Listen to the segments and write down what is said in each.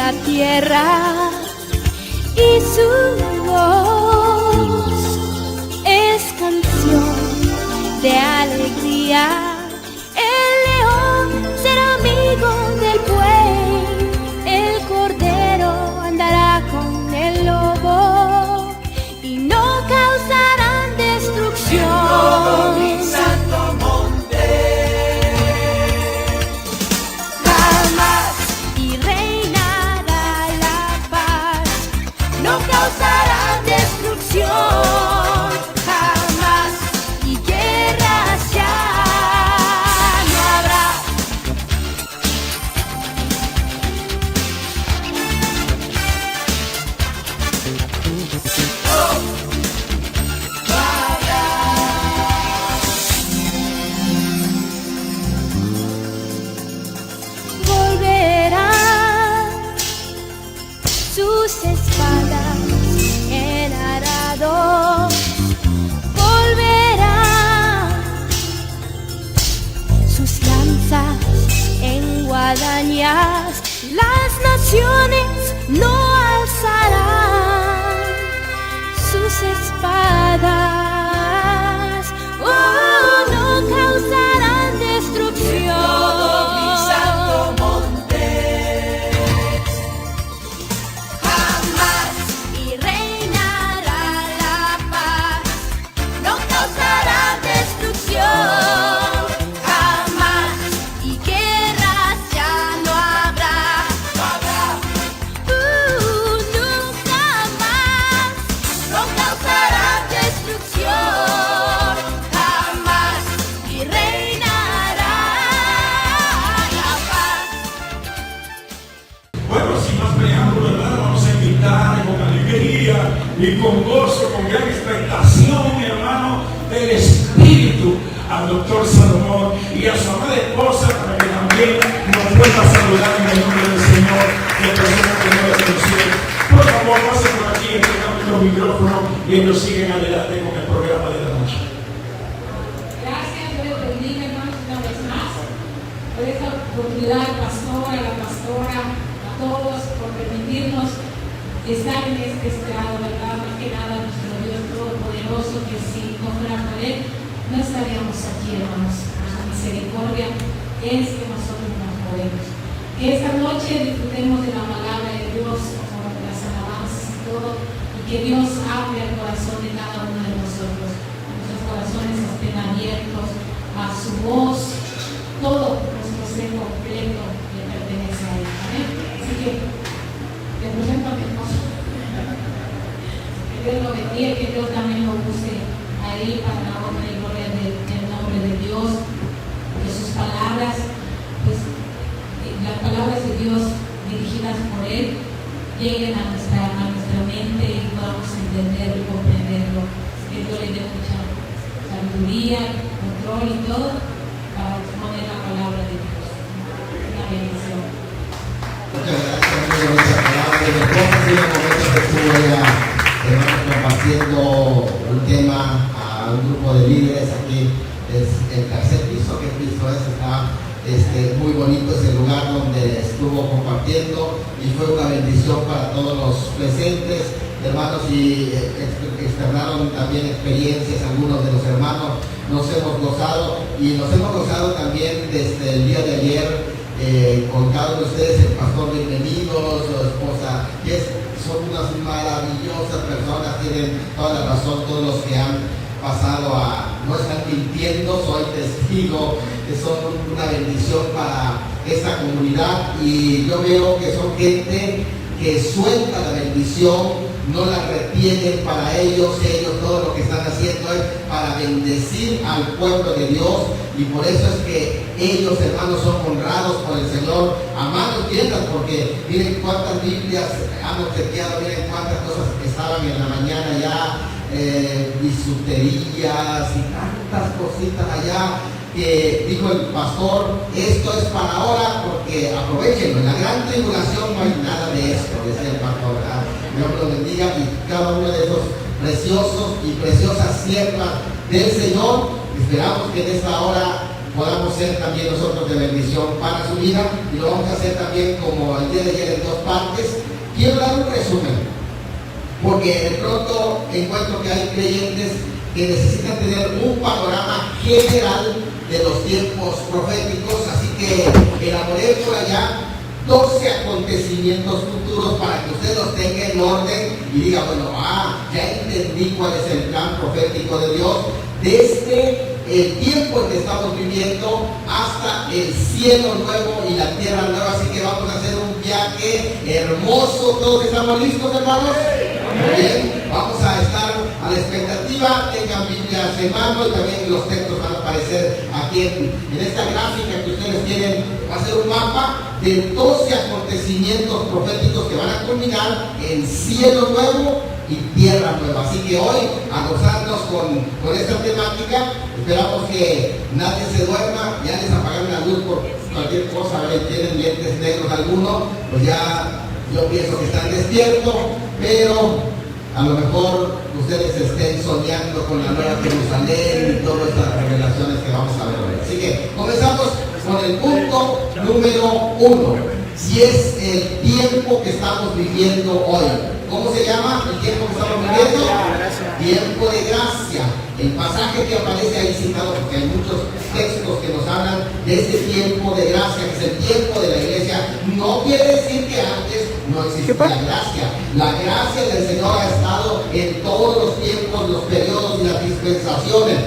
la tierra y su voz es canción de alegría. El león será amigo del buey, el cordero andará con el lobo y no causarán destrucción. Todo mi santo monte Jamás y reinará la paz, no causarán destrucción. Jamás y guerras ya no habrá. Volverán sus espadas en arados, volverán sus lanzas en guadañas, las naciones no alzarán sus espadas, oh, no causarán destrucción. todo mi santo monte Jamás y reinará la paz, no causará destrucción. Jamás y guerras ya no habrá. Nunca más, no causará destrucción. Jamás y reinará la paz. Bueno, sin más preámbulo, hermano, vamos a invitar con alegría y con gozo, con gran expectación, hermano, del Espíritu, al doctor Salomón y a su amada esposa para que también nos vuelva a saludar en el nombre del Señor, que personas que no lo conocen. Por favor, pasen por aquí, entregamos los micrófonos y ellos siguen adelante con el programa de la noche. Gracias, Dios les bendiga, hermanos, una vez más por esta oportunidad, pastora, la pastora, a todos, por permitirnos estar en este estrado, ¿verdad? Más que nada, nuestro Dios Todopoderoso, que si no fuera por Él, no estaríamos aquí, hermanos. Su misericordia es que nosotros nos podemos. Que esta noche disfrutemos de la palabra de Dios, con las alabanzas y todo, y que Dios hable al corazón de cada uno de nosotros. Nuestros corazones estén abiertos a su voz, todo nuestro ser completo le pertenece a Él. ¿Amén? Así que le presento a mi esposo. Que Dios lo bendiga, que Dios también lo use ahí para la honra y gloria del nombre de Dios. Que sus palabras, pues, las palabras de Dios dirigidas por Él lleguen a nuestra mente y podamos entenderlo y comprenderlo. Que Dios le dé mucha sabiduría, control y todo para exponer la palabra de Dios. Una bendición. Muchas gracias, amigo, por esa palabra. Y después de un momento que estuvo ella, hermano, compartiendo un tema a un grupo de líderes aquí. Es el tercer piso que Cristo está muy bonito ese lugar donde estuvo compartiendo y fue una bendición para todos los presentes, hermanos, y externaron también experiencias algunos de los hermanos. Nos hemos gozado y nos hemos gozado también desde el día de ayer con cada uno de ustedes, el pastor Bienvenido, su esposa, son unas maravillosas personas, tienen toda la razón, todos los que han pasado no están mintiendo, soy testigo, que son una bendición para esta comunidad, y yo veo que son gente que suelta la bendición, no la retienen para ellos todo lo que están haciendo es para bendecir al pueblo de Dios, y por eso es que ellos, hermanos, son honrados por el Señor a manos llenas, porque miren cuántas Biblias han obsequiado, miren cuántas cosas que estaban en la mañana ya, bisuterías y tantas cositas allá, que dijo el pastor, esto es para ahora, porque aprovechenlo, en la gran tribulación no hay nada de esto, decía el pastor, ¿verdad? Dios lo bendiga, y cada uno de esos preciosos y preciosas siervas del Señor, esperamos que en esta hora podamos ser también nosotros de bendición para su su vida y lo vamos a hacer también como el día de ayer en dos partes. Quiero dar un resumen, porque de pronto encuentro que hay creyentes que necesitan tener un panorama general de los tiempos proféticos, así que elaboré por allá 12 acontecimientos futuros para que usted los tenga en orden y diga, bueno, ya entendí cuál es el plan profético de Dios desde el tiempo en que estamos viviendo hasta el cielo nuevo y la tierra nueva. Así que vamos a hacer un viaje hermoso. ¿Todos estamos listos, hermanos? Muy bien, vamos a estar a la expectativa. Tengan Biblias en mano y también los textos van a aparecer aquí en esta gráfica que ustedes tienen. Va a ser un mapa de 12 acontecimientos proféticos que van a culminar en cielo nuevo y tierra nueva. Así que hoy, a gozarnos con esta temática, esperamos que nadie se duerma. Ya les apagaron la luz por cualquier cosa, tienen lentes negros algunos, pues ya yo pienso que están despiertos, pero a lo mejor ustedes estén soñando con la nueva Jerusalén y todas estas revelaciones que vamos a ver hoy. Así que comenzamos con el punto número 1. Si es el tiempo que estamos viviendo hoy. ¿Cómo se llama el tiempo que estamos viviendo? Tiempo de gracia. El pasaje que aparece ahí citado, porque hay muchos textos que nos hablan de este tiempo de gracia, que es el tiempo de la iglesia, no quiere decir que antes no existía gracia. La gracia del Señor ha estado en todos los tiempos, los periodos y las dispensaciones.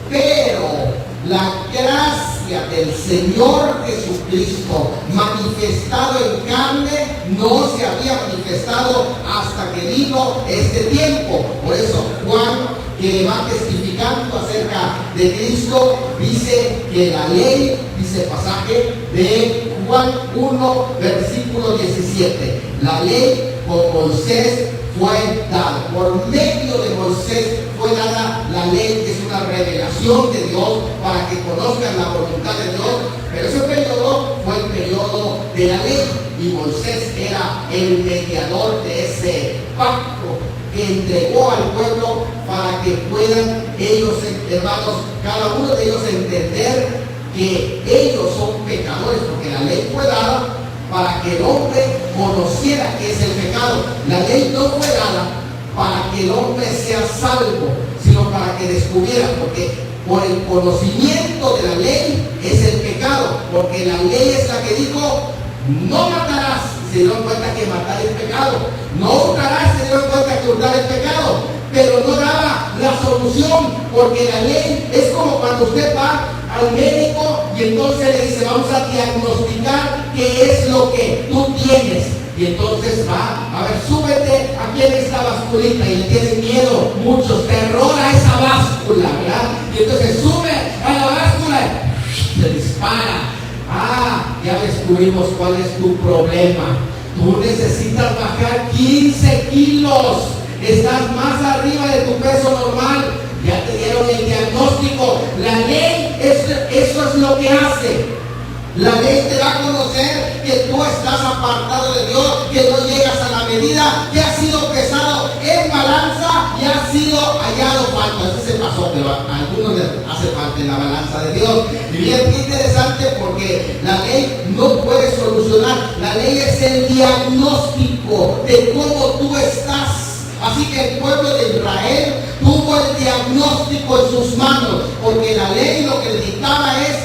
Pero la gracia del Señor Jesucristo manifestado en carne no se había manifestado hasta que vino este tiempo. Por eso Juan, que va testificando acerca de Cristo, dice que la ley, dice el pasaje de Juan 1, versículo 17, la ley por Moisés fue dada. Por medio de Moisés fue dada la ley, que es una revelación de Dios para que conozcan la voluntad de Dios. Pero ese periodo fue el periodo de la ley y Moisés era el mediador de ese pacto que entregó al pueblo para que puedan ellos, hermanos, cada uno de ellos entender que ellos son pecadores, porque la ley fue dada para que el hombre conociera qué es el pecado. La ley no fue dada para que el hombre sea salvo, sino para que descubriera, porque por el conocimiento de la ley es el pecado, porque la ley es la que dijo, no matarás, se dio cuenta que matar es pecado, no hurtarás, se dio cuenta que hurtar es pecado, pero no daba la solución, porque la ley es como cuando usted va al médico y entonces le dice, vamos a diagnosticar qué es lo que tú tienes. Y entonces va, a ver, súbete aquí en esta basculita, y le tienen miedo muchos, terror a esa báscula, ¿verdad? Y entonces sube a la báscula y se dispara. Ya descubrimos cuál es tu problema. Tú necesitas bajar 15 kilos. Estás más arriba de tu peso normal. Ya te dieron el diagnóstico. La ley, eso es lo que hace. La ley te va a conocer que tú estás apartado de Dios, que no llegas a la medida, que has sido pesado en balanza y has sido hallado falto. Eso se pasó, pero a algunos les hace falta en la balanza de Dios. Y bien, qué interesante, porque la ley no puede solucionar. La ley es el diagnóstico de cómo tú estás. Así que el pueblo de Israel tuvo el diagnóstico en sus manos, porque la ley lo que le dictaba es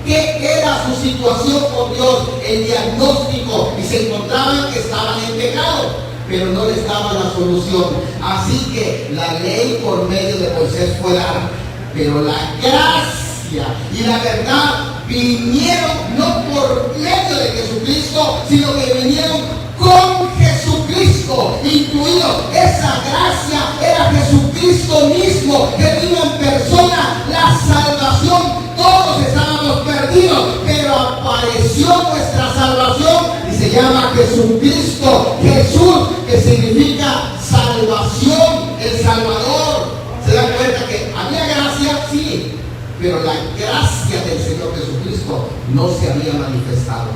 qué era su situación con Dios, el diagnóstico, y se encontraban que estaban en pecado, pero no les daba la solución. Así que la ley por medio de Moisés fue dada, pero la gracia y la verdad vinieron no por medio de Jesucristo, sino que vinieron con Jesucristo incluido. Esa gracia era Jesucristo mismo, que vino en persona, la salvación. Todos estábamos perdidos, pero apareció nuestra salvación y se llama Jesucristo. Jesús, que significa salvación, el Salvador. ¿Se dan cuenta que había gracia? Sí, pero la gracia del Señor Jesucristo no se había manifestado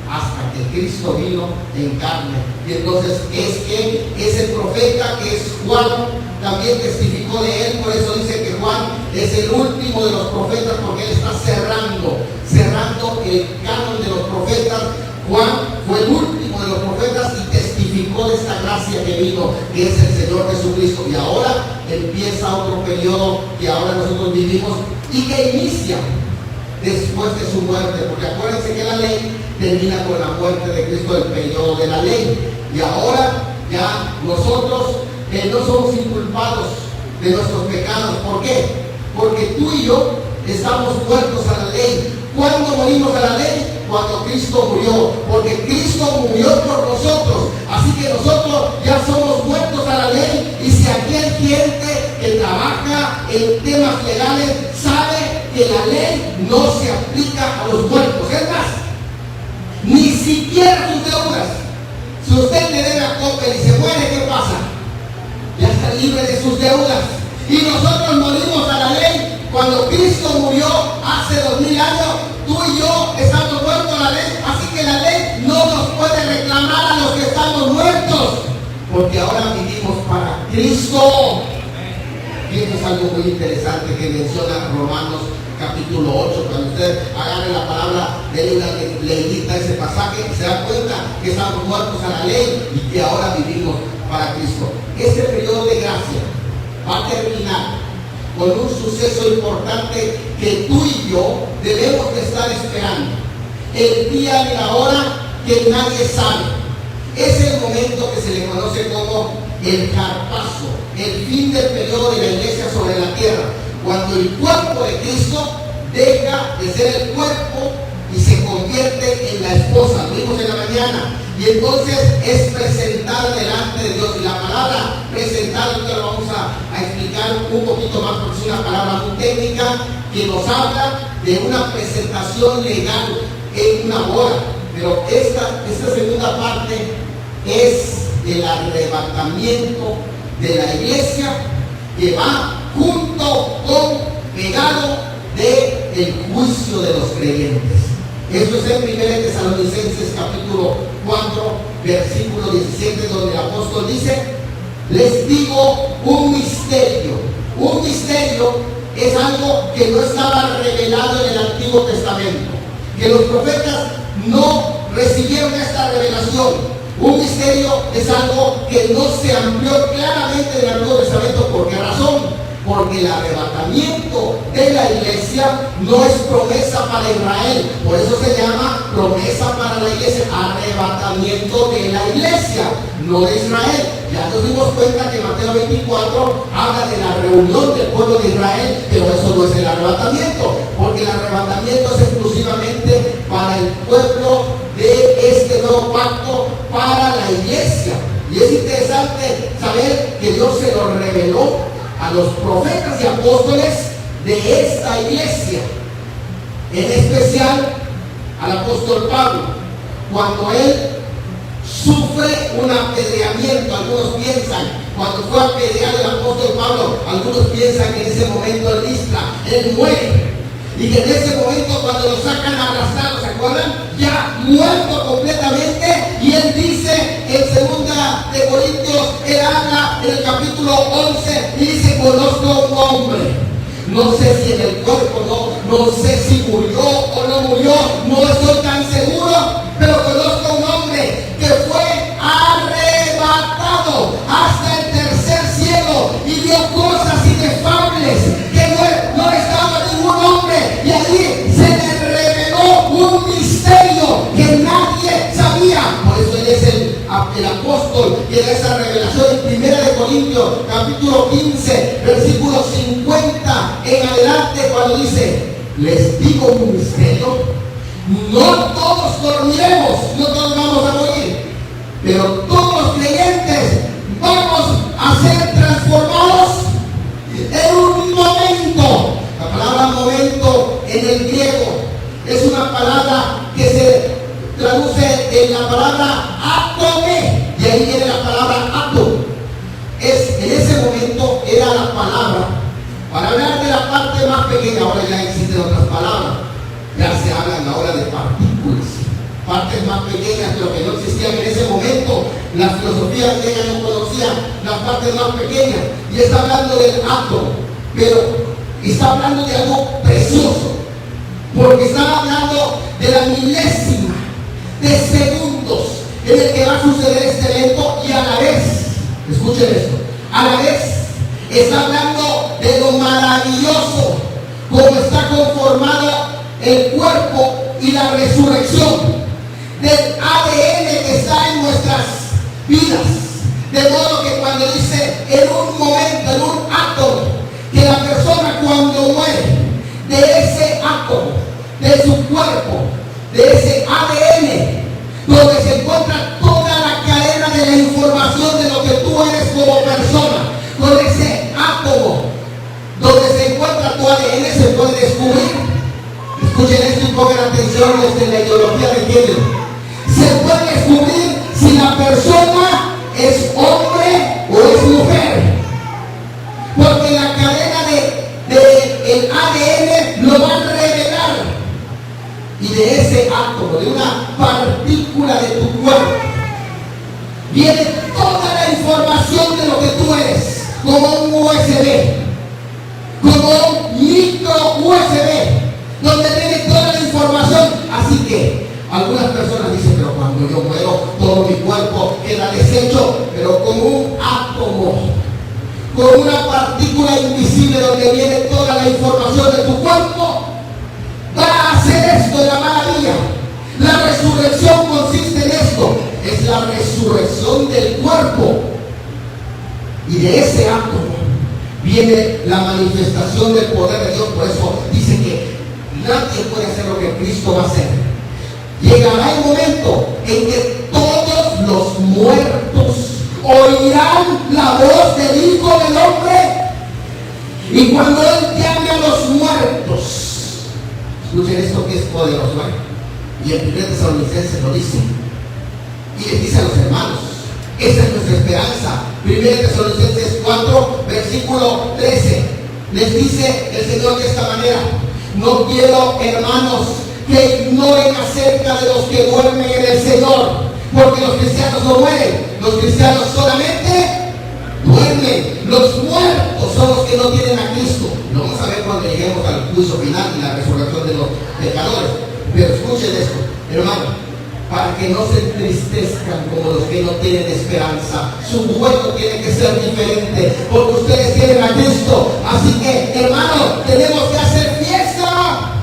hasta que Cristo vino en carne. Y entonces ese profeta que es Juan también testificó de él. Por eso dice que Juan es el último de los profetas, porque él está cerrando el canon de los profetas. Juan fue el último de los profetas y testificó de esta gracia que vino, que es el Señor Jesucristo. Y ahora empieza otro periodo que ahora nosotros vivimos y que inicia después de su muerte, porque acuérdense que la ley termina con la muerte de Cristo, el periodo de la ley. Y ahora ya nosotros no somos inculpados de nuestros pecados. ¿Por qué? Porque tú y yo estamos muertos a la ley. ¿Cuándo morimos a la ley? Cuando Cristo murió, porque Cristo murió por nosotros. Así que nosotros ya somos muertos a la ley. Y si aquel gente que trabaja en temas legales sabe que la ley no se aplica a los muertos, es más, ni siquiera sus deudas. Si usted le debe a Coppel y se muere, ¿qué pasa? Ya está libre de sus deudas. Y nosotros morimos a la ley. Cuando Cristo murió hace 2000 años, tú y yo estamos muertos a la ley. Así que la ley no nos puede reclamar a los que estamos muertos, porque ahora vivimos para Cristo. Y esto es algo muy interesante que menciona Romanos capítulo 8. Cuando usted agarre la palabra, de una leidita ese pasaje, se da cuenta que estamos muertos a la ley y que ahora vivimos para Cristo. Este periodo de gracia va a terminar con un suceso importante que tú y yo debemos de estar esperando. El día y la hora que nadie sabe. Es el momento que se le conoce como el carpazo, el fin del periodo de la iglesia sobre la tierra, cuando el cuerpo de Cristo deja de ser el cuerpo y se convierte en la esposa. Lo vimos en la mañana. Y entonces es presentar delante de Dios. Y la palabra presentar, ahorita lo vamos a explicar un poquito más, porque es una palabra muy técnica que nos habla de una presentación legal en una boda. Pero esta segunda parte es el arrebatamiento de la iglesia, que va junto con, pegado del juicio de los creyentes. Esto es en 1 Tesalonicenses capítulo 4, versículo 17, donde el apóstol dice: les digo un misterio. Un misterio es algo que no estaba revelado en el Antiguo Testamento, que los profetas no recibieron esta revelación. Un misterio es algo que no se amplió claramente en el Antiguo Testamento. ¿Por qué razón? Porque el arrebatamiento de la iglesia no es promesa para Israel. Por eso se llama promesa para la iglesia. Arrebatamiento de la iglesia, no de Israel. Ya nos dimos cuenta que Mateo 24 habla de la reunión del pueblo de Israel, pero eso no es el arrebatamiento, porque el arrebatamiento es exclusivamente para el pueblo de este nuevo pacto, para la iglesia. Y es interesante saber que Dios se lo reveló a los profetas y apóstoles de esta iglesia, en especial al apóstol Pablo, cuando él sufre un apedreamiento. Algunos piensan, cuando fue apedreado el apóstol Pablo, algunos piensan que en ese momento en Listra él muere, y que en ese momento, cuando lo sacan arrastrado, ¿se acuerdan? Ya muerto completamente. Y él dice en 2 de Corintios, él habla en el capítulo 11 y dice: conozco un hombre, no sé si en el cuerpo, no sé si murió o no murió, no estoy tan seguro, pero conozco un hombre que fue arrebatado hasta el tercer cielo y vio cosas inefables que no estaba ningún hombre, y allí se le reveló un misterio que nadie sabía. Por eso él es el apóstol que da esa revelación en 1 de Corintios capítulo 15 versículo 50 en adelante, cuando dice: les digo un misterio, no todos dormiremos, no todos vamos a morir, pero todos los creyentes vamos a ser transformados en un momento. La palabra momento en el griego es una palabra que se traduce en la palabra atome, y ahí viene la palabra atom. En ese momento era la palabra para hablar de la parte más pequeña. Ahora ya existen otras palabras, ya se hablan ahora de partículas, partes más pequeñas, pero que no existían en ese momento. La filosofía griega no conocía las partes más pequeñas, y está hablando del átomo, pero está hablando de algo precioso, porque está hablando de la milésima de segundos en el que va a suceder este evento, y a la vez, escuchen esto, a la vez está hablando de lo maravilloso como está conformado el cuerpo y la resurrección del ADN que está en nuestras vidas. De modo que cuando dice en un momento, en un átomo, que la persona cuando muere, de ese átomo, de su cuerpo, de ese ADN, donde se encuentra toda la cadena de la información de lo que tú eres como persona, con ese átomo, donde se encuentra tu ADN, se puede descubrir. Escuchen esto y pongan atención desde la ideología de género. Se puede descubrir si la persona es hombre o es mujer, porque la cadena del ADN lo va a revelar, y de ese átomo, de una partícula de tu cuerpo, viene toda la información de lo que tú eres, como un USB, como un micro USB, donde viene toda la información. Así que algunas personas dicen, pero cuando yo muero, todo mi cuerpo queda deshecho, pero como un átomo, con una partícula invisible donde viene toda la información de tu cuerpo, va a hacer esto, la maravilla. La resurrección consiste en esto, es la resurrección del cuerpo, y de ese átomo viene la manifestación del poder de Dios. Por eso dice que nadie puede hacer lo que Cristo va a hacer. Llegará el momento en que todos los muertos oirán la voz del Hijo del Hombre, y cuando Él llame a los muertos, escuchen esto que es poderoso, y el 1 Tesalonicenses lo dice, y les dice a los hermanos, esa es nuestra esperanza. 1 Tesalonicenses 4, versículo 13, les dice el Señor de esta manera: no quiero, hermanos, que ignoren acerca de los que duermen en el Señor, porque los cristianos no mueren, los cristianos solamente duermen. Los muertos son los que no tienen a Cristo. Lo vamos a ver cuando lleguemos al juicio final y la resurrección de los pecadores. Pero escuchen esto, hermano, para que no se entristezcan como los que no tienen esperanza. Su juego tiene que ser diferente, porque ustedes tienen a Cristo. Así que, hermano, tenemos que hacer fiesta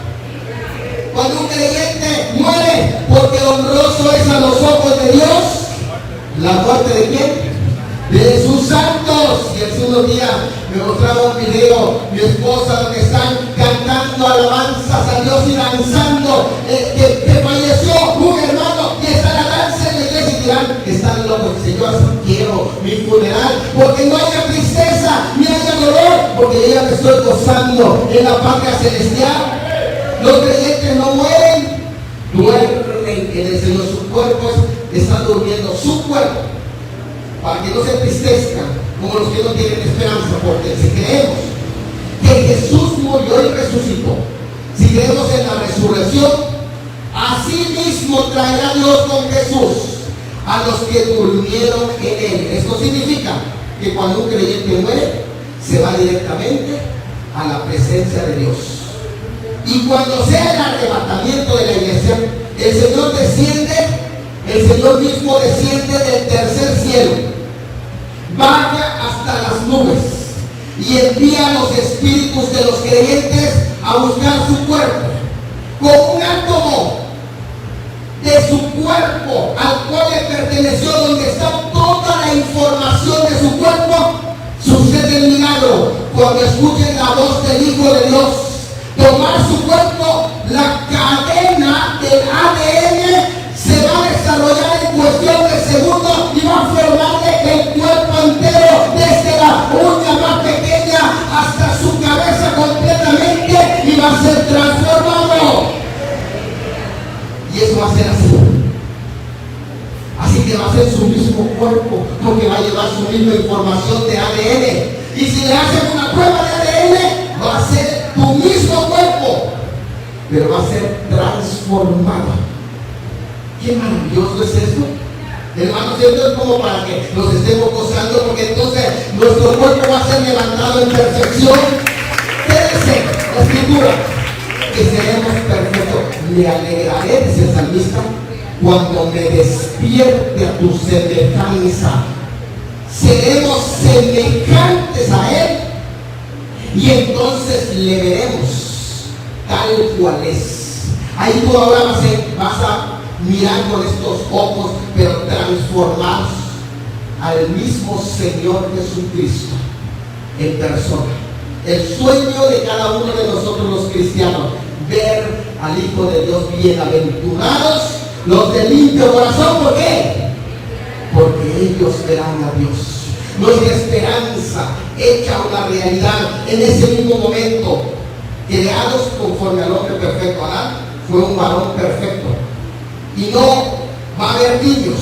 cuando un creyente muere, porque honroso es a los ojos de Dios la muerte de ¿quién? De sus santos. Y el segundo día me mostraba un video, mi esposa, donde están cantando alabanzas a Dios y danzando, que falleció un hermano y está la danza en la iglesia, y dirán, están locos. Señor, así quiero mi funeral, porque no haya tristeza ni haya dolor, porque yo ya me estoy gozando en la patria celestial. Los creyentes no mueren, duermen en el Señor. Su cuerpo está durmiendo, su cuerpo, para que no se entristezcan como los que no tienen esperanza. Porque si creemos que Jesús murió y resucitó, si creemos en la resurrección, así mismo traerá Dios con Jesús a los que durmieron en Él. Esto significa que cuando un creyente muere, se va directamente a la presencia de Dios. Y cuando sea el arrebatamiento de la iglesia, el Señor desciende, el Señor mismo desciende del tercer cielo, baja hasta las nubes y envía a los espíritus de los creyentes a buscar su cuerpo, con un átomo de su cuerpo al cual le perteneció, donde está toda la información de su cuerpo. Sucede el milagro cuando escuchen la voz del Hijo de Dios tomar su cuerpo. La cadena del ADN se va a desarrollar en cuestión de segundos y va a formarle el cuerpo entero, desde la uña más pequeña hasta su cabeza completamente, y va a ser transformado. Y eso va a ser así. Así que va a ser su mismo cuerpo, porque va a llevar su misma información de ADN. Y si le hacen una prueba de ADN, va a ser tu mismo cuerpo, pero va a ser transformado. Qué maravilloso es esto, hermanos. Esto es como para que nos estemos gozando, porque entonces nuestro cuerpo va a ser levantado en perfección. ¿Qué dice la Escritura? Que seremos perfectos. me alegraré, dice el salmista, cuando me despierte a tu semejanza. Seremos semejantes a Él y entonces le veremos tal cual es. Ahí tú ahora vas a mirar con estos ojos, pero transformados al mismo Señor Jesucristo en persona. El sueño de cada uno de nosotros los cristianos, ver al Hijo de Dios. Bienaventurados los de limpio corazón. ¿Por qué? Porque ellos verán a Dios. Nuestra esperanza hecha una realidad en ese mismo momento. Creados conforme al hombre perfecto. Adán fue un varón perfecto. Y no va a haber niños,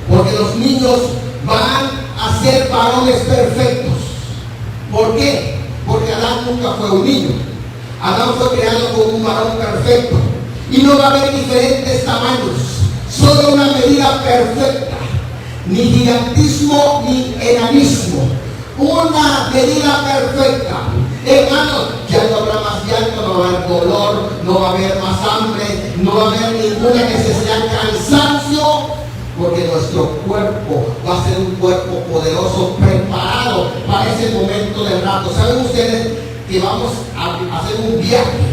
porque los niños van a ser varones perfectos. ¿Por qué? Porque Adán nunca fue un niño. Adán fue creado como un varón perfecto. Y no va a haber diferentes tamaños, solo una medida perfecta. Ni gigantismo ni enanismo. Una medida perfecta. Hermanos, ya no habrá más llanto, no va a haber dolor, no va a haber más hambre, no va a haber ninguna necesidad, cansancio, porque nuestro cuerpo va a ser un cuerpo poderoso, preparado para ese momento del rato. ¿Saben ustedes que vamos a hacer un viaje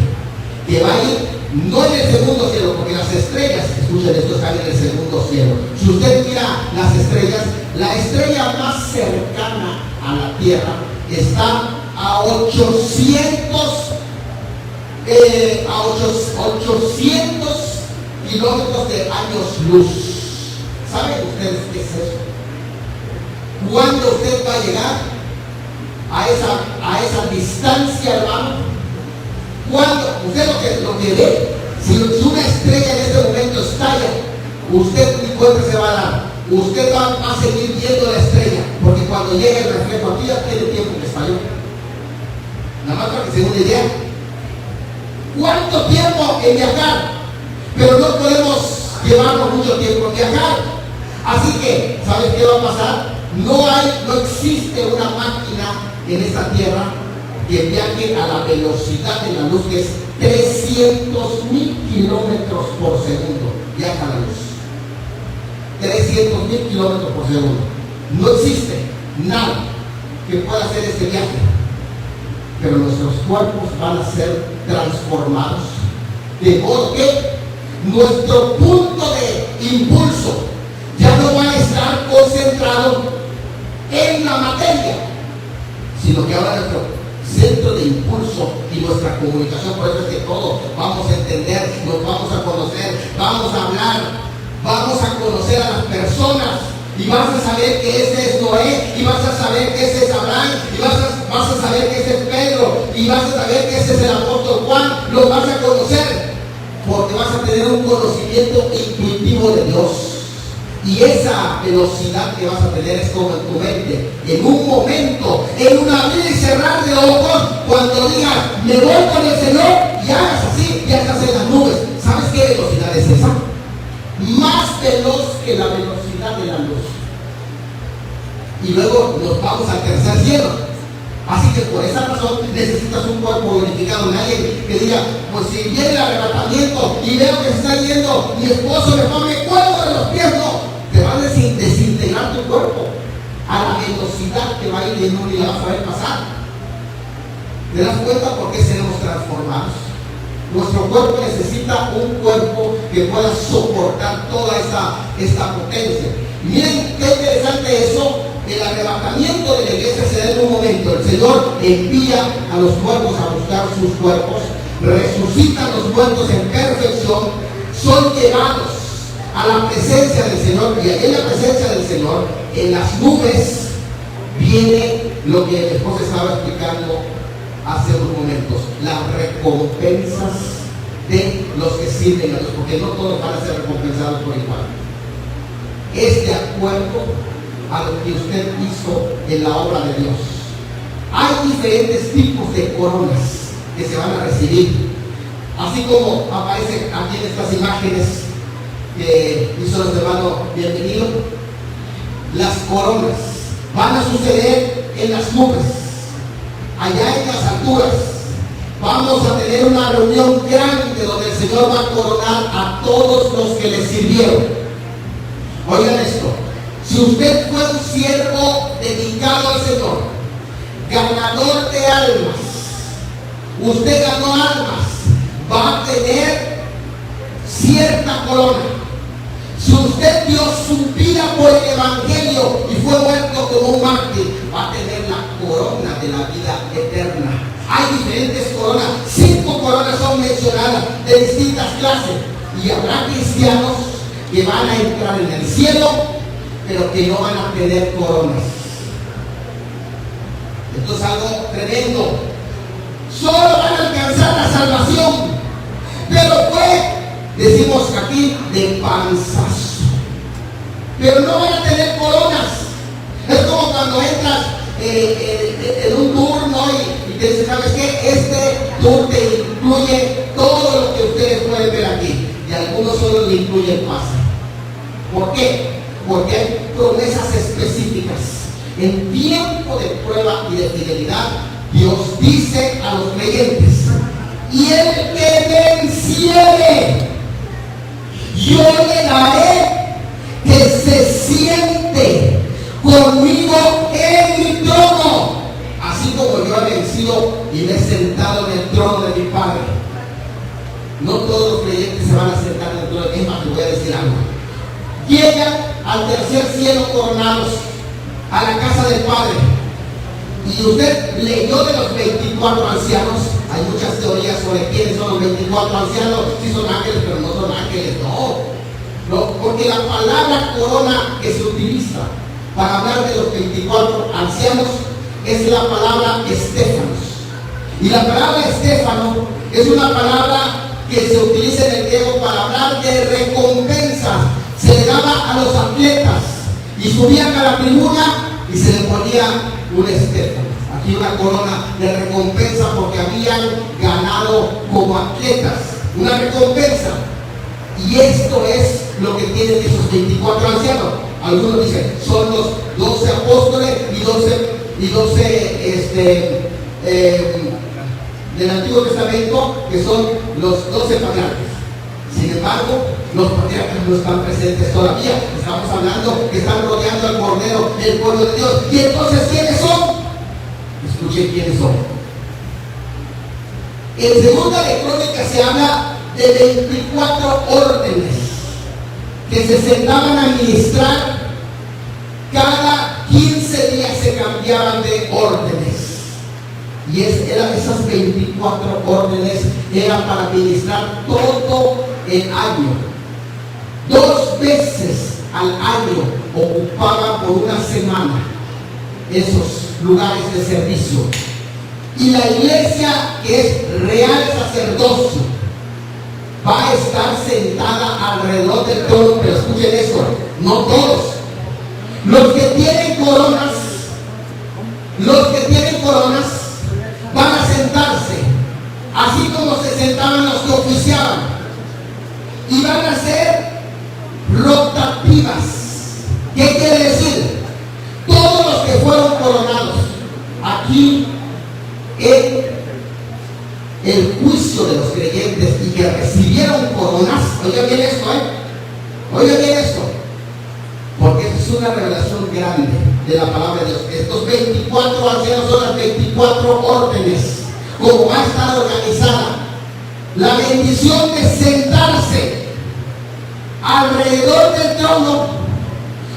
que va a ir no en el segundo cielo, porque las estrellas, escuchen esto, están en el segundo cielo? Si usted mira las estrellas, la estrella más cercana a la Tierra está a 800 kilómetros de años luz. ¿Saben ustedes qué es eso? ¿Cuándo usted va a llegar a esa distancia, hermano? ¿Cuándo? Usted lo que ve, si una estrella en este momento estalla, usted ni cuenta se va a dar. Usted va a seguir viendo la estrella, porque cuando llegue el reflejo, aquí ya tiene tiempo que estalló. Nada más para que se dé una idea. ¿Cuánto tiempo en viajar? Pero no podemos llevarnos mucho tiempo en viajar. Así que, ¿sabes qué va a pasar? No existe una máquina en esta tierra que viaje a la velocidad de la luz, que es 300,000 kilómetros por segundo. Viaja la luz. 300,000 kilómetros por segundo. No existe nada que pueda hacer este viaje. Pero nuestros cuerpos van a ser transformados, de modo que nuestro punto de impulso ya no va a estar concentrado en la materia, sino que ahora nuestro centro de impulso y nuestra comunicación, por eso es que todos vamos a entender, nos vamos a conocer, vamos a hablar, vamos a conocer a las personas. Y vas a saber que ese es Noé, y vas a saber que ese es Abraham, y vas a saber que ese es Pedro, y vas a saber que ese es el apóstol Juan. Lo vas a conocer, porque vas a tener un conocimiento intuitivo de Dios. Y esa velocidad que vas a tener es como en tu mente, en un momento, en un abrir y cerrar de ojos, cuando digas, me voy con el Señor, y hagas así, ya estás en las nubes. ¿Sabes qué velocidad es esa? Más veloz que la velocidad de la luz. Y luego nos vamos al tercer cielo. Así que por esa razón necesitas un cuerpo glorificado. Nadie que diga, pues si viene el arrebatamiento y veo que se está yendo mi esposo, me cuelgo de los pies. No, te va a desintegrar tu cuerpo a la velocidad que va a ir en uno y la vas a ver pasar. ¿Te das cuenta por qué seremos transformados? Nuestro cuerpo necesita un cuerpo que pueda soportar toda esta potencia. Miren qué interesante eso. El arrebatamiento de la iglesia se da en un momento. El Señor envía a los muertos a buscar sus cuerpos, resucitan los muertos en perfección, son llevados a la presencia del Señor, y ahí en la presencia del Señor, en las nubes, viene lo que mi esposa estaba explicando hace unos momentos, las recompensas de los que sirven a Dios, porque no todos van a ser recompensados por igual. Es de acuerdo a lo que usted hizo en la obra de Dios. Hay diferentes tipos de coronas que se van a recibir, así como aparece aquí en estas imágenes que hizo nuestro hermano Bienvenido. Las coronas van a suceder en las nubes, allá en las alturas. vamos a tener una reunión grande donde el Señor va a coronar a todos los que le sirvieron. Oigan esto, si usted fue un siervo dedicado al Señor, ganador de almas, usted ganó almas, va a tener cierta corona. Si usted dio su vida por el Evangelio y fue muerto como un mártir, va a tener la corona de la vida eterna. Hay diferentes coronas, 5 coronas son mencionadas de distintas clases. Y habrá cristianos que van a entrar en el cielo, pero que no van a tener coronas. Esto es algo tremendo. Solo van a alcanzar la salvación, pero decimos aquí, de panzazo. Pero no van a tener coronas. Es como cuando entras en un tour, ¿no? Y te dicen, ¿sabes qué? Este tour te incluye todo lo que ustedes pueden ver aquí. Y algunos solo le incluyen pase. ¿Por qué? Porque hay promesas específicas. En tiempo de prueba y de fidelidad, Dios dice a los creyentes: y el que venciere, yo le daré que se siente conmigo en mi trono, así como yo he vencido y me he sentado en el trono de mi Padre. No todos los creyentes se van a sentar en el trono. Es más, te voy a decir algo. Llegan al tercer cielo coronados, a la casa del Padre. Y usted leyó de los 24 ancianos. Hay muchas teorías sobre quiénes son los 24 ancianos. Si son ángeles, pero no son ángeles. No, porque la palabra corona que se utiliza para hablar de los 24 ancianos es la palabra estéfanos. Y la palabra estéfano es una palabra que se utiliza en el griego para hablar de recompensa. Se le daba a los atletas y subían a la tribuna y se le ponía un estéfano, aquí una corona de recompensa, porque habían ganado como atletas, una recompensa. Y esto es lo que tienen esos 24 ancianos. Algunos dicen, son los 12 apóstoles y 12 del Antiguo Testamento, que son los 12 patriarcas. Sin embargo, los patriarcas no están presentes todavía. Estamos hablando que están rodeando al Cordero del pueblo de Dios. Y entonces, ¿quiénes son? Escuchen quiénes son. En Segunda de Crónicas se habla de 24 órdenes que se sentaban a administrar. Cada 15 días se cambiaban de órdenes. Y esas 24 órdenes eran para administrar todo el año. 2 veces al año ocupaban por una semana esos lugares de servicio. Y la iglesia, que es real sacerdocio, va a estar sentada alrededor del trono. Pero escuchen esto, no todos. Los que tienen coronas van a sentarse así como se sentaban los que oficiaban, y van a ser rotativas. ¿Qué quiere decir? Todos los que fueron coronados aquí en el juicio de los creyentes y que recibieron coronas, oiga bien esto, oiga bien esto, porque es una revelación grande de la palabra de Dios. Estos 24 ancianos son las 24 órdenes, como va a estar organizada. La bendición de sentarse alrededor del trono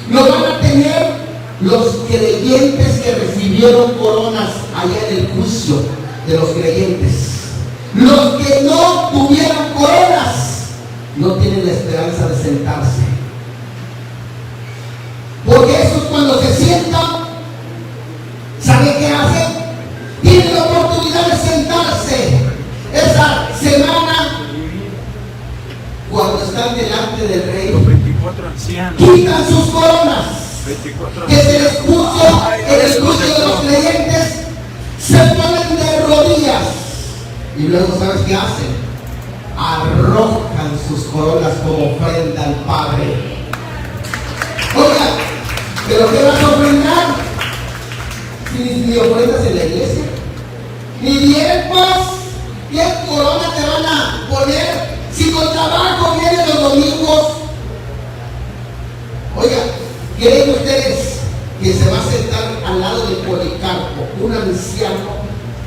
lo van a tener los creyentes que recibieron coronas allá en el juicio de los creyentes. Los que no tuvieron coronas no tienen la esperanza de sentarse. Porque esos, cuando se sientan, ¿saben qué hacen? Tienen la oportunidad de sentarse esa semana cuando están delante del rey. Los 24 ancianos. Quitan sus coronas 24 que se les puso en el juicio de los creyentes, se ponen de rodillas y luego, ¿sabes qué hacen? Arrojan sus coronas como ofrenda al Padre. Oiga, ¿pero qué vas a ofrendar? Si ni ofrendas en la iglesia, ni diezmos, poner, si con trabajo vienen los domingos. Oiga, ¿creen ustedes que se va a sentar al lado de Policarpo, un anciano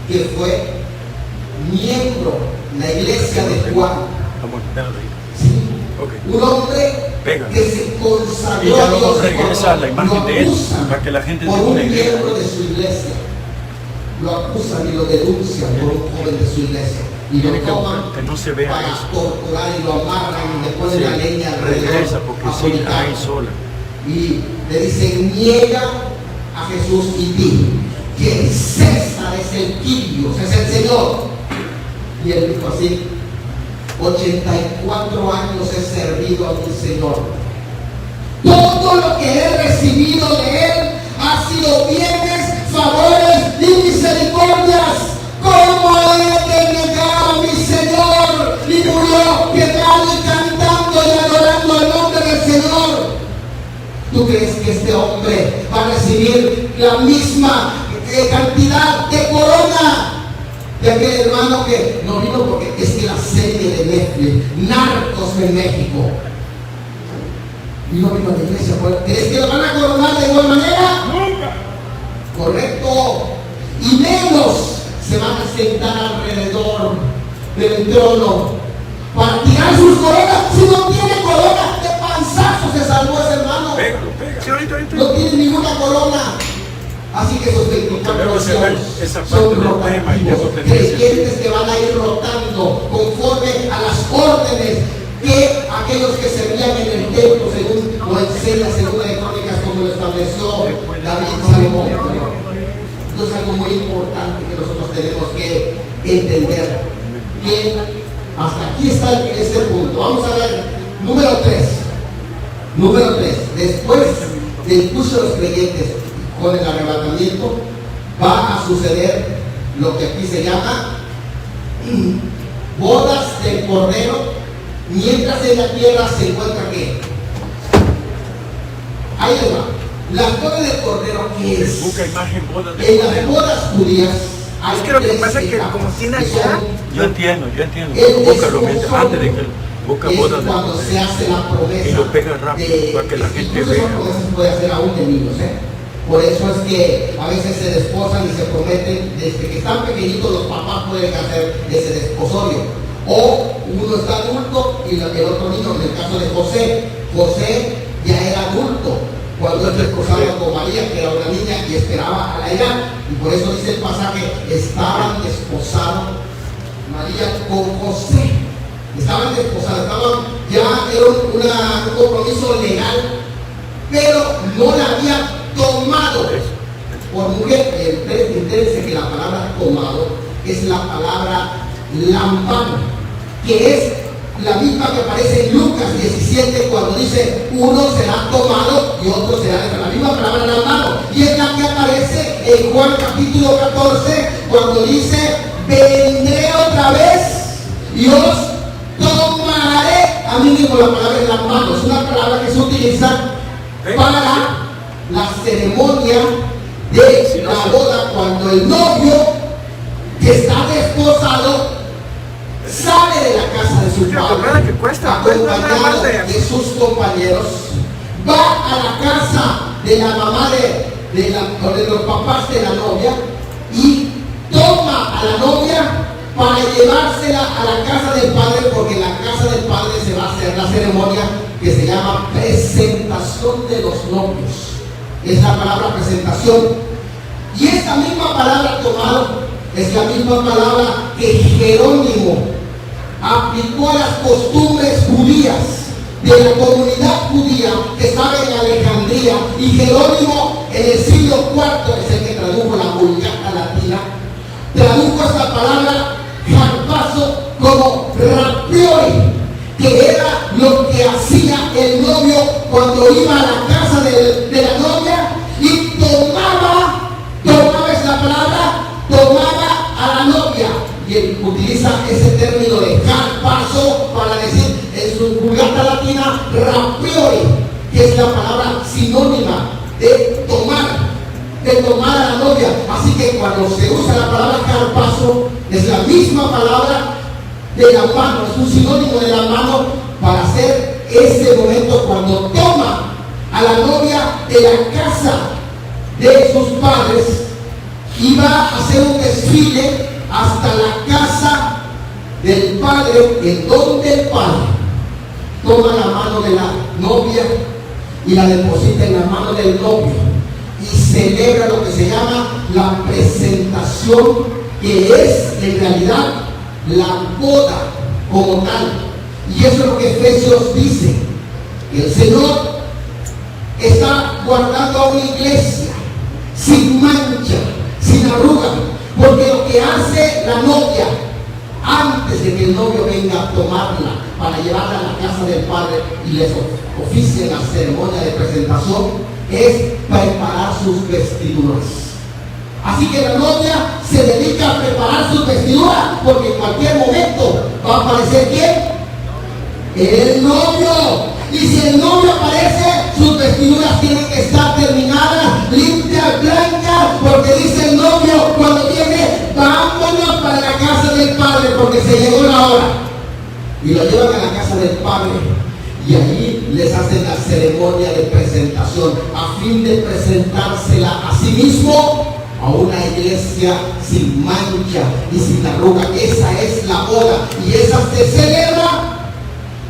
que fue miembro de la iglesia de Juan? Sí. Okay. Un hombre Pégale. que se consagró Y ya a luego Dios regresa la imagen de él, acusan para que la gente por tenga un una idea. miembro de su iglesia. Lo acusan y lo denuncian por un joven de su iglesia. Y lo Tiene que toman que no se vea para eso. torturar y lo amarran y le ponen Sí, la leña alrededor. regresa porque a sí, Policarpo. ahí sola. Y le dicen, niega a Jesús y di que César es el Kyrios, es el Señor. Y él dijo así: 84 años he servido a mi Señor. Todo lo que he recibido de Él ha sido bienes, favores y misericordias. ¿Cómo he de negar a mi Señor? Y murió quebrado y cantando y adorando el nombre del Señor. ¿Tú crees que este hombre va a recibir la misma cantidad de corona de aquel hermano que no vino? Porque es que la serie de Netflix, Narcos en México, y no vino a la iglesia? ¿Crees que lo van a coronar de igual manera? Nunca. Correcto. Y menos se van a sentar alrededor del trono para tirar sus coronas. Si no tiene corona, de panzazo se salvó ese hermano. Pégalo, pégalo. Sí, ahorita. No tiene ninguna corona. Así que esos 24 Luego se ve ancianos esa parte son del tema y rotativos, eso tendría que ser. creyentes que van a ir rotando conforme a las órdenes que aquellos que servían en el templo, según lo enseña Segunda de Crónicas, como lo estableció David Salomón. Esto es algo muy importante que nosotros tenemos que entender. Bien, hasta aquí está este punto. Vamos a ver, número 3. Número 3. Después del juicio de los creyentes con el arrebatamiento, va a suceder lo que aquí se llama bodas del Cordero, mientras en la tierra se encuentra ¿qué? Ahí les va. Las bodas del Cordero, ¿qué es? Busca imagen, boda de En las Cordero. bodas judías hay Es que lo que tres pasa es que etapas, como tiene que allá, son Yo entiendo. el Búscalo mientras, antes de que busca es boda de cuando se Cordero. hace la promesa Y lo pega rápido para que la gente incluso vea. esas promesas se puede hacer aún de niños, Por eso es que a veces se desposan y se prometen desde que están pequeñitos. Los papás pueden hacer ese desposorio, o uno está adulto y el otro niño. En el caso de José ya era adulto cuando él desposaba con María, que era una niña y esperaba a la edad, y por eso dice el pasaje: estaban desposados María con José. Estaban desposados, ya era un compromiso legal, pero no la había tomado por mujer. Entérense que la palabra tomado es la palabra lambano, que es la misma que aparece en Lucas 17 cuando dice: uno será tomado y otro será dejado. La misma palabra lambano, y es la que aparece en Juan capítulo 14 cuando dice: vendré otra vez y os tomaré a mí mismo. La palabra es lambano, es una palabra que se utiliza para la ceremonia de la boda, cuando el novio que está desposado sale de la casa de su padre, que cuesta acompañado de sus compañeros, va a la casa de la mamá de los papás de la novia y toma a la novia para llevársela a la casa del padre, porque en la casa del padre se va a hacer la ceremonia que se llama presentación de los novios. Es la palabra presentación. Y esta misma palabra tomado es la misma palabra que Jerónimo aplicó a las costumbres judías de la comunidad judía que estaba en Alejandría. Y Jerónimo, en el siglo IV, es el que tradujo la Vulgata latina, tradujo esta palabra harpazo como rapioi, que era lo que hacía el novio cuando iba a la casa de la novia y tomaba esa palabra, tomaba a la novia. Y él utiliza ese término de harpazo para decir en su Vulgata latina rapioi, que es la palabra sinónima de tomar a la novia. Así que cuando se usa la palabra harpazo, es la misma palabra de la mano, es un sinónimo de la mano para hacer ese momento cuando toma a la novia de la casa de sus padres y va a hacer un desfile hasta la casa del padre, en donde el padre toma la mano de la novia y la deposita en la mano del novio y celebra lo que se llama la presentación, que es en realidad la boda como tal. Y eso es lo que Efesios dice, que el Señor está guardando a una iglesia sin mancha, sin arruga, porque lo que hace la novia antes de que el novio venga a tomarla para llevarla a la casa del padre y les oficie la ceremonia de presentación es preparar sus vestiduras. Así que la novia se dedica a preparar sus vestiduras, porque en cualquier momento va a aparecer ¿quién? El novio. Y si el novio aparece, sus vestiduras tienen que estar terminadas, limpias, blancas, porque dice el novio cuando viene: vámonos para la casa del padre, porque se llegó la hora. Y lo llevan a la casa del padre y allí les hacen la ceremonia de presentación a fin de presentársela a sí mismo a una iglesia sin mancha y sin arruga. Esa es la boda, y esa se celebra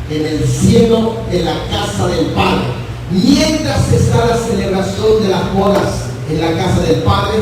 en el cielo, en la casa del Padre. Mientras está la celebración de las bodas en la casa del Padre,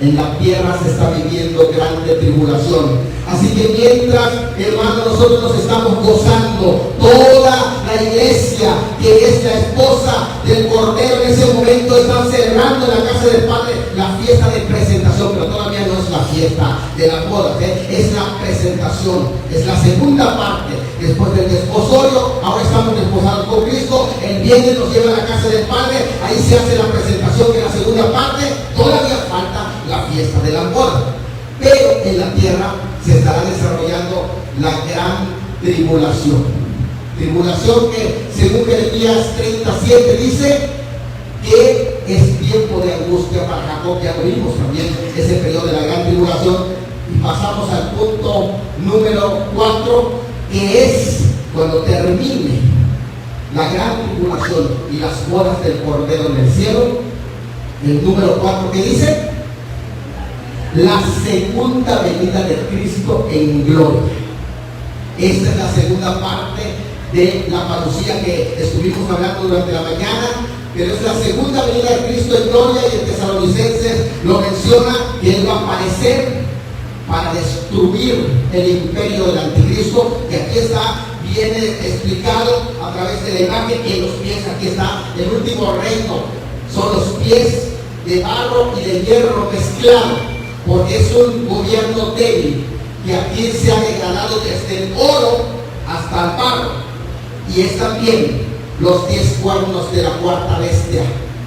en la tierra se está viviendo grande tribulación. Así que mientras, hermanos, nosotros nos estamos gozando, toda la iglesia que es la esposa del Cordero en ese momento están celebrando en la casa del Padre la fiesta de presentación, pero todavía no es la fiesta de las bodas, es la presentación, es la segunda parte. Después del desposorio, ahora estamos desposados con Cristo, el viernes nos lleva a la casa del Padre, ahí se hace la presentación, que es la segunda parte. Todavía falta la fiesta de las bodas, pero en la tierra se estará desarrollando la gran tribulación. Tribulación que, según Jeremías 37, dice que es tiempo de angustia para Jacob. Ya vimos también ese periodo de la gran tribulación. Y pasamos al punto número 4, que es cuando termine la gran tribulación y las bodas del Cordero en el cielo. El número 4, que dice: la segunda venida de Cristo en gloria. Esta es la segunda parte de la parucía que estuvimos hablando durante la mañana, pero es la segunda venida de Cristo en gloria, y en Tesalonicenses lo menciona que Él va a aparecer para destruir el imperio del anticristo, que aquí está, viene explicado a través de la imagen, que los pies, aquí está el último reino, son los pies de barro y de hierro mezclado, porque es un gobierno débil que aquí se ha degradado desde el oro hasta el barro. Y es también los 10 cuernos de la cuarta bestia,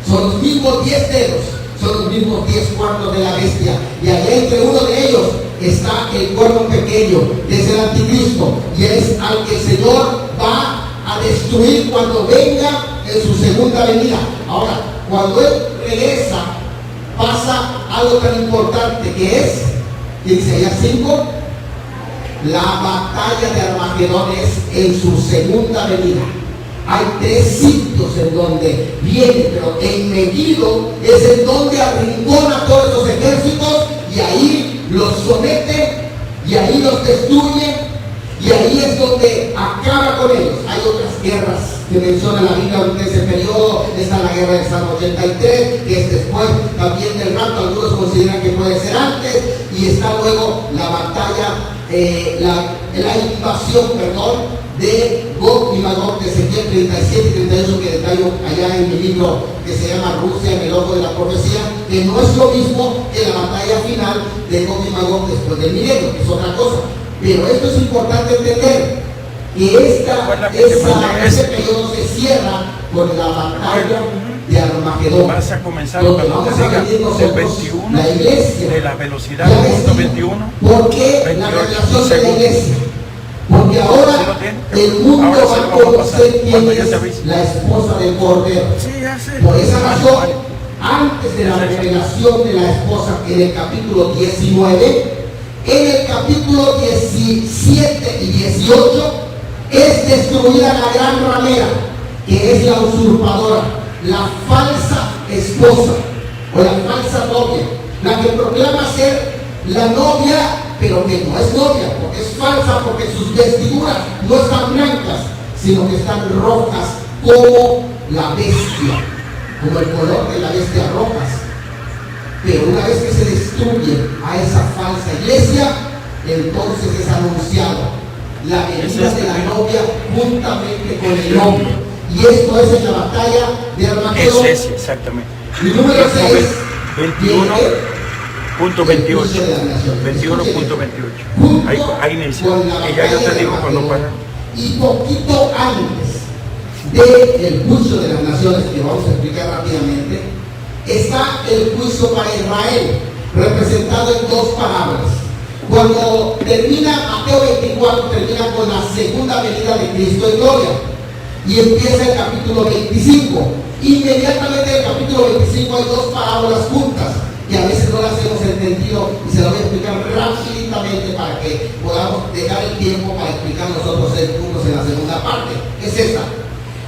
son los mismos 10 dedos, son los mismos 10 cuernos de la bestia, y allá entre uno de ellos está el cuerno pequeño, que es el anticristo, y es al que el Señor va a destruir cuando venga en su segunda venida. Ahora, cuando Él regresa, pasa algo tan importante, que es, dice allá 5, la batalla de Armagedón es en su segunda venida. Hay 3 sitios en donde viene, pero en Megiddo es en donde arrincona todos los ejércitos, y ahí los somete, y ahí los destruye, y ahí es donde acaba con ellos. Hay otras guerras que menciona la Biblia durante ese periodo. Está la guerra de Salmo 83, que es después también del rapto, algunos consideran que puede ser antes, y está luego la batalla, la invasión, de Gog y Magog, de Ezequiel 37 y 38, que detallo allá en mi libro que se llama Rusia en el ojo de la profecía, que no es lo mismo que la batalla final de Gog y Magog después del milenio, que es otra cosa. Pero esto es importante entender, que ese periodo se cierra con la batalla de Armagedón. Vas a comenzar cuando te diga el 21 la iglesia, de la velocidad del mundo 21. ¿Por qué 28 la revelación de la segundos? iglesia? Porque ahora el mundo Ahora va se a lo vamos a pasar conocer quién cuando ya es te avise. la esposa del Cordero. Sí, ya sé. Por esa razón, antes de la revelación de la esposa, en el capítulo 19, En el capítulo 17 y 18 es destruida la gran ramera, que es la usurpadora, la falsa esposa o la falsa novia, la que proclama ser la novia, pero que no es novia, porque es falsa, porque sus vestiduras no están blancas, sino que están rojas como la bestia, como el color de la bestia rojas. Pero una vez que se destruye a esa falsa iglesia, entonces es anunciado la venida de la novia juntamente con el novio. Y esto es en la batalla de Armagedón. Es ese, exactamente. Y número 6, 21.28. 21.28. Ahí inicia. Y ya yo te digo cuando para. Y poquito antes del juicio de las naciones, que vamos a explicar rápidamente, está el juicio para Israel, representado en dos palabras. Cuando termina Mateo 24, termina con la segunda venida de Cristo en gloria. Y empieza el capítulo 25. Inmediatamente en el capítulo 25 hay dos parábolas juntas, que a veces no las hemos entendido, y se las voy a explicar rápidamente para que podamos dejar el tiempo para explicar nosotros el puntos en la segunda parte. Es esta.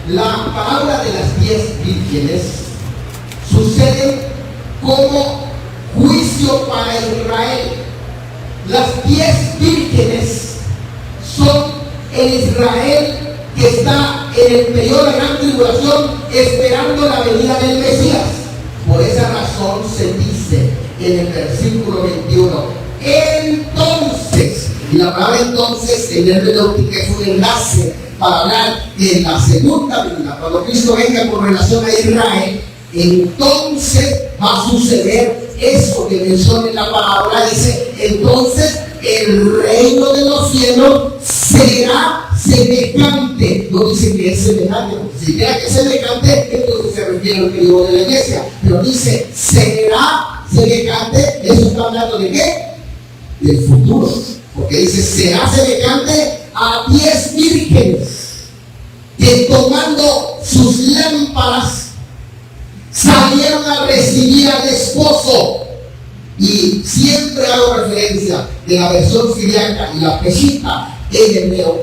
La parábola de las 10 vírgenes sucede como juicio para Israel. Las 10 vírgenes son el Israel que está en el periodo de gran tribulación esperando la venida del Mesías. Por esa razón se dice en el versículo 21, entonces, y la palabra entonces en el hermenéutica es un enlace para hablar de la segunda venida, cuando Cristo venga con relación a Israel. Entonces va a suceder eso que menciona en la palabra. Dice, entonces el reino de los cielos será semejante. No dice que es semejante, porque si dijera que es semejante, entonces se refiere al periodo de la iglesia. Pero dice, será semejante. Eso está hablando de ¿qué? Del futuro. Porque dice, será semejante a 10 vírgenes que tomando sus lámparas salieron a recibir al esposo. Y siempre hago referencia de la versión siriaca y la pesita en hebreo,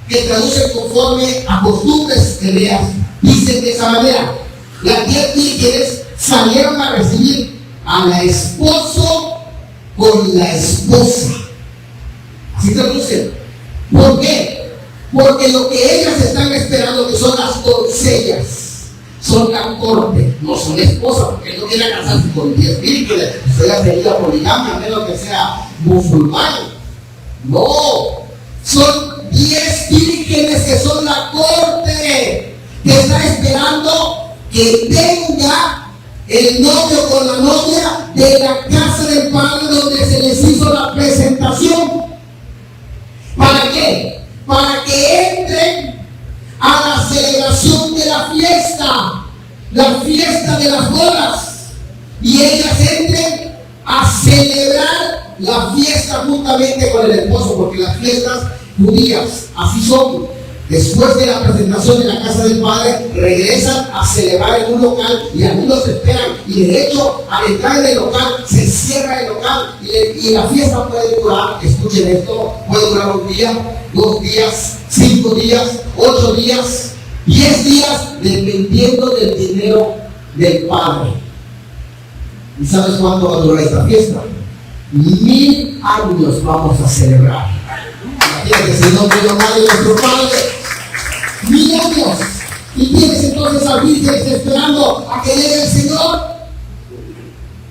que traduce conforme a costumbres hebreas. Dicen de esa manera: las 10 vírgenes salieron a recibir al esposo con la esposa. Así traducen. ¿Por qué? Porque lo que ellas están esperando, que son las doncellas, son la corte, no son esposas, porque él no quiere casarse con 10 vírgenes, ella sería poligamia, a menos que sea musulmán. No, son 10 vírgenes que son la corte, que está esperando que venga el novio con la novia de la casa del padre donde se les hizo la presentación. ¿Para qué? Para que entren a la celebración de la fiesta de las bodas, y ellas entren a celebrar la fiesta juntamente con el esposo, porque las fiestas judías así son. Después de la presentación en la casa del padre, regresan a celebrar en un local, y algunos esperan, y de hecho al entrar en el local se cierra el local, y la fiesta puede durar, escuchen esto, puede durar 1 día, 2 días, 5 días, 8 días, 10 días, dependiendo del dinero del padre. ¿Y sabes cuánto va a durar esta fiesta? 1000 años vamos a celebrar. Imagínate si no murió nadie nuestro padre. 1000 años. Y tienes entonces a vírgenes esperando a que llegue el Señor.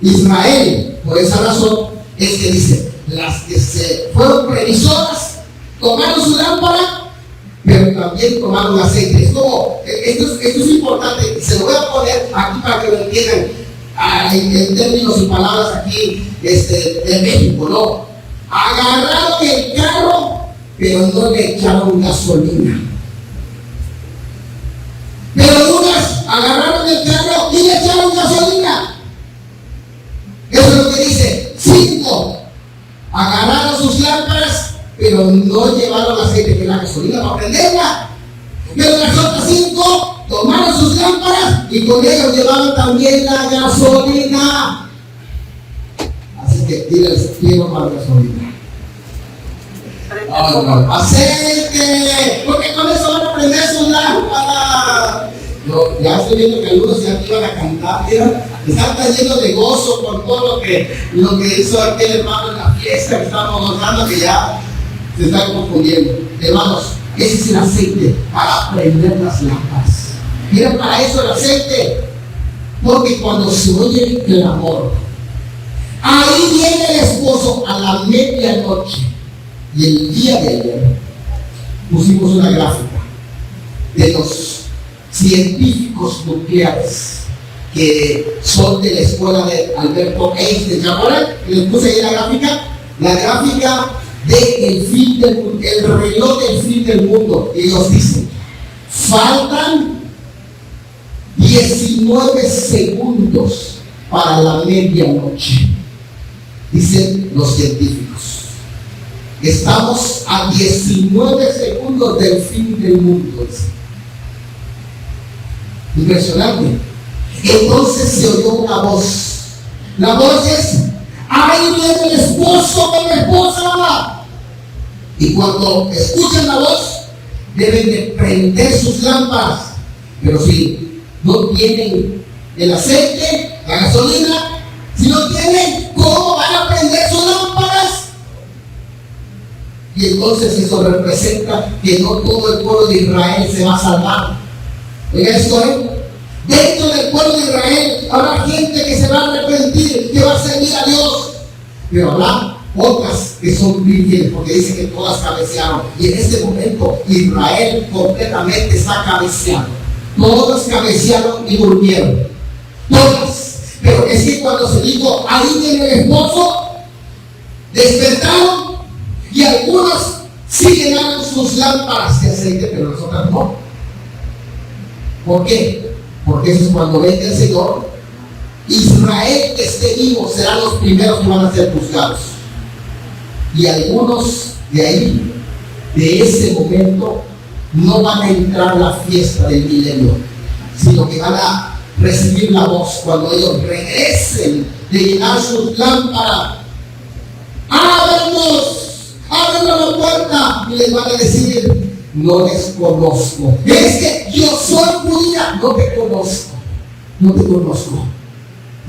Israel, por esa razón, es que dice, las que se fueron previsoras tomaron su lámpara, pero también tomaron aceite. Es como, esto es importante, se lo voy a poner aquí para que lo entiendan en términos y palabras aquí de México, ¿no? Agarraron el carro, pero no le echaron gasolina. Pero unas agarraron el carro y le echaron gasolina. Eso es lo que dice. 5 agarraron sus lámparas, pero no llevaron aceite, que la gasolina para prenderla. Pero las otras 5 tomaron sus lámparas y con ellos llevaban también la gasolina. Así que tira el cielo para gasolina. No. Aceite, porque con eso van a prender sus lámparas. Ya estoy viendo que algunos ya iban a cantar, mira, están cayendo de gozo con todo lo que hizo aquel hermano en la fiesta que estábamos gozando, que ya se están confundiendo. Hermanos, ese es el aceite para prender las lámparas. Mira, para eso el aceite, porque cuando se oye el clamor, ahí viene el esposo a la medianoche. Y el día de ayer pusimos una gráfica de los científicos nucleares que son de la escuela de Alberto Einstein. ¿Se acuerdan? Les puse ahí la gráfica del fin del mundo, el reloj del fin del mundo. Ellos dicen, faltan 19 segundos para la medianoche, dicen los científicos. Estamos a 19 segundos del fin del mundo. Impresionante. Entonces se oyó una voz. La voz es: ¡ahí viene el esposo de la esposa! Y cuando escuchan la voz, deben de prender sus lámparas. Pero si no tienen el aceite, la gasolina, si no tienen, ¿cómo van a prender sus lámparas? Y entonces eso representa que no todo el pueblo de Israel se va a salvar. Oiga esto, dentro del pueblo de Israel habrá gente que se va a arrepentir, que va a servir a Dios, pero habrá otras que son vírgenes, porque dice que todas cabecearon. Y en este momento Israel completamente está cabeceando. Todas cabecearon y durmieron. Todas. Pero es que cuando se dijo, ahí viene el esposo, despertaron. Y algunos sí llenaron sus lámparas de aceite, pero las otras no. ¿Por qué? Porque eso es cuando venga el Señor. Israel que esté vivo serán los primeros que van a ser juzgados. Y algunos de ahí, de ese momento, no van a entrar a la fiesta del milenio, sino que van a recibir la voz cuando ellos regresen de llenar sus lámparas. ¡Ábrenos! ¡Abren la puerta! Y les van a decir: no les conozco. Es que yo soy judía, no te conozco. No te conozco.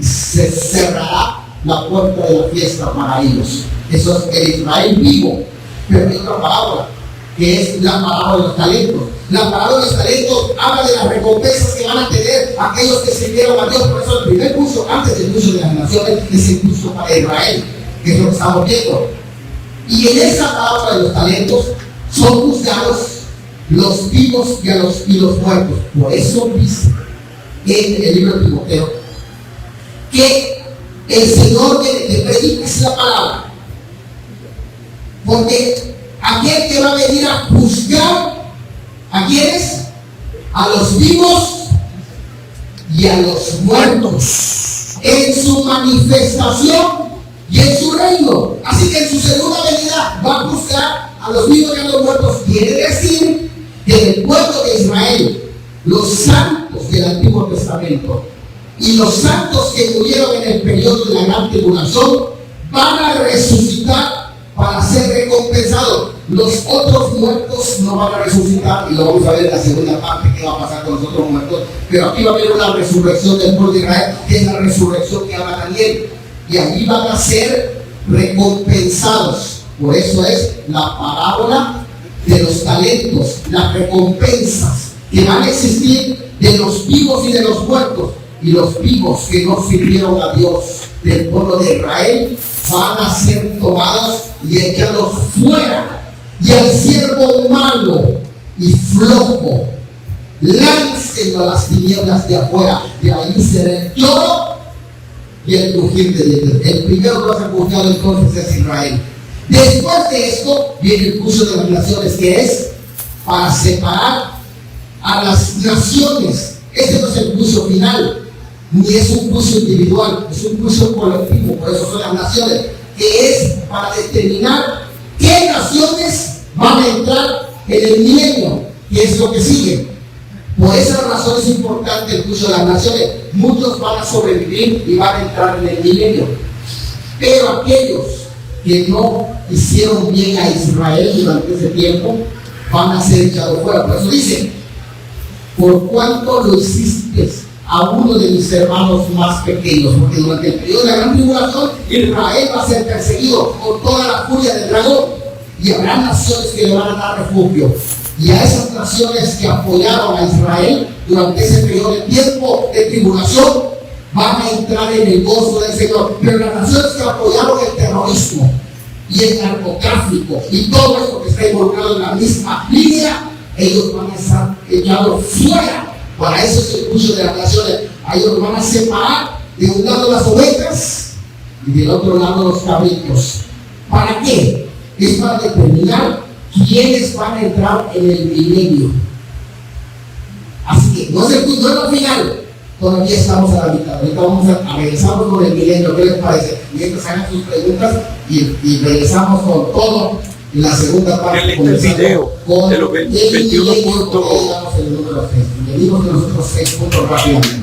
Y se cerrará la puerta de la fiesta para ellos. Eso es el Israel vivo. Pero hay otra parábola, que es la parábola de los talentos. La parábola de los talentos habla de las recompensas que van a tener aquellos que sirvieron a Dios. Por eso el primer curso, antes del curso de las naciones, es el curso para Israel, que es lo que estamos viendo. Y en esa parábola de los talentos son juzgados los vivos y los muertos. Por eso dice en el libro de Timoteo que el Señor le predica la palabra, porque aquel que va a venir a juzgar, ¿a quiénes? A los vivos y a los muertos en su manifestación y en su reino. Así que en su segunda venida va a juzgar a los vivos y a los muertos. Quiere decir que en el pueblo de Israel, los santos del Antiguo Testamento y los santos que murieron en el periodo de la gran tribulación van a resucitar para ser recompensados. Los otros muertos no van a resucitar, y lo vamos a ver en la segunda parte qué va a pasar con los otros muertos. Pero aquí va a haber una resurrección del pueblo de Israel, que es la resurrección que habla Daniel, y allí van a ser recompensados. Por eso es la parábola de los talentos, las recompensas que van a existir de los vivos y de los muertos. Y los vivos que no sirvieron a Dios del pueblo de Israel van a ser tomados y echados fuera. Y al siervo malo y flojo, láncenlo a las tinieblas de afuera, y ahí será el lloro y el crujir de dientes. El primero que va a ser juzgado entonces es Israel. Después de esto viene el juicio de las naciones, que es para separar a las naciones. Este no es el juicio final, ni es un juicio individual, es un juicio colectivo. Por eso son las naciones, que es para determinar qué naciones van a entrar en el milenio, que es lo que sigue. Por esa razón es importante el juicio de las naciones. Muchos van a sobrevivir y van a entrar en el milenio. Pero aquellos que no hicieron bien a Israel durante ese tiempo van a ser echados fuera. Por eso dice, por cuanto lo hiciste a uno de mis hermanos más pequeños, porque durante el periodo de la gran tribulación Israel va a ser perseguido con toda la furia del dragón, y habrá naciones que le van a dar refugio, y a esas naciones que apoyaron a Israel durante ese periodo de tiempo de tribulación van a entrar en el gozo del Señor. Pero las naciones que apoyaron el terrorismo y el narcotráfico y todo esto que está involucrado en la misma línea, ellos van a estar echados fuera. Para eso es el juicio de las naciones. A ellos van a separar de un lado las ovejas y del otro lado los cabritos. ¿Para qué? Es para determinar quiénes van a entrar en el milenio. Así que no es el final. Todavía estamos a la mitad. Ahorita vamos a regresamos con el milenio. ¿Qué les parece? Mientras hagan sus preguntas y regresamos con todo en la segunda parte. Ya leíste el video de los 21 puntos. Venimos de los otros 6 puntos rápidamente.